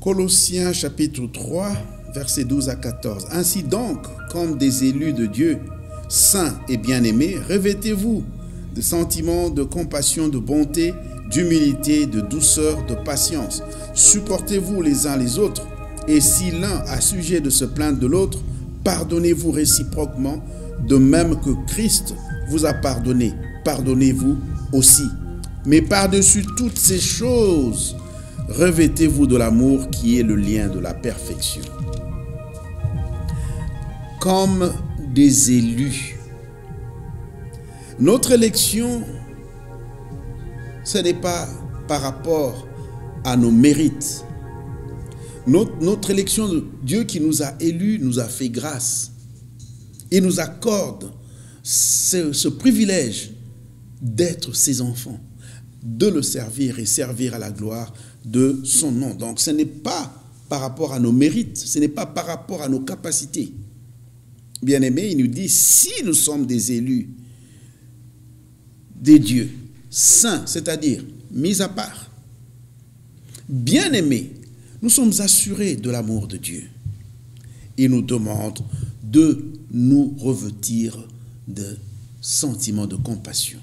Colossiens chapitre 3, versets 12 à 14. Ainsi donc, comme des élus de Dieu, saints et bien-aimés, revêtez-vous de sentiments de compassion, de bonté, d'humilité, de douceur, de patience. Supportez-vous les uns les autres, et si l'un a sujet de se plaindre de l'autre, pardonnez-vous réciproquement, de même que Christ vous a pardonné. Pardonnez-vous aussi. Mais par-dessus toutes ces choses, revêtez-vous de l'amour qui est le lien de la perfection. Comme des élus. Notre élection, ce n'est pas par rapport à nos mérites. Notre élection, Dieu qui nous a élus, nous a fait grâce. Il nous accorde ce privilège d'être ses enfants, de le servir et servir à la gloire de son nom. Donc ce n'est pas par rapport à nos mérites, ce n'est pas par rapport à nos capacités. Bien-aimé, il nous dit, si nous sommes des élus, des dieux, saints, c'est-à-dire mis à part, bien-aimés, nous sommes assurés de l'amour de Dieu. Il nous demande de nous revêtir de sentiments de compassion.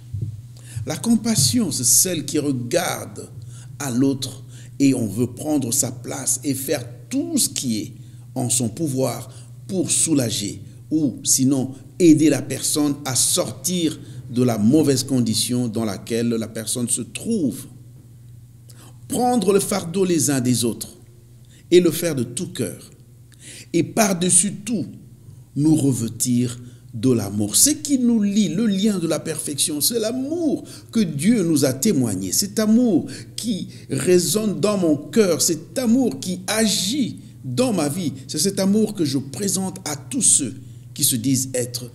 La compassion, c'est celle qui regarde à l'autre et on veut prendre sa place et faire tout ce qui est en son pouvoir pour soulager ou sinon aider la personne à sortir de la mauvaise condition dans laquelle la personne se trouve. Prendre le fardeau les uns des autres et le faire de tout cœur. Et par-dessus tout, nous revêtir de l'amour. Ce qui nous lie, le lien de la perfection, c'est l'amour que Dieu nous a témoigné. Cet amour qui résonne dans mon cœur, cet amour qui agit dans ma vie. C'est cet amour que je présente à tous ceux qui se disent être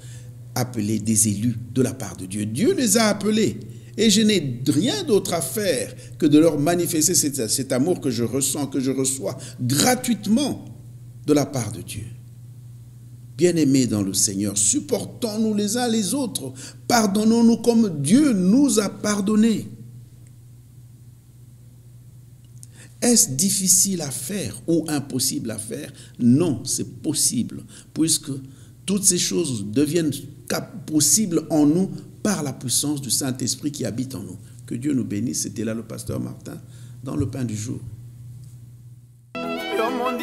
appelés des élus de la part de Dieu. Dieu les a appelés et je n'ai rien d'autre à faire que de leur manifester cet amour que je ressens, que je reçois gratuitement de la part de Dieu. Bien-aimés dans le Seigneur, supportons-nous les uns les autres, pardonnons-nous comme Dieu nous a pardonnés. Est-ce difficile à faire ou impossible à faire? Non, c'est possible, puisque toutes ces choses deviennent possibles en nous par la puissance du Saint-Esprit qui habite en nous. Que Dieu nous bénisse. C'était là le pasteur Martin dans le pain du jour. Yo mon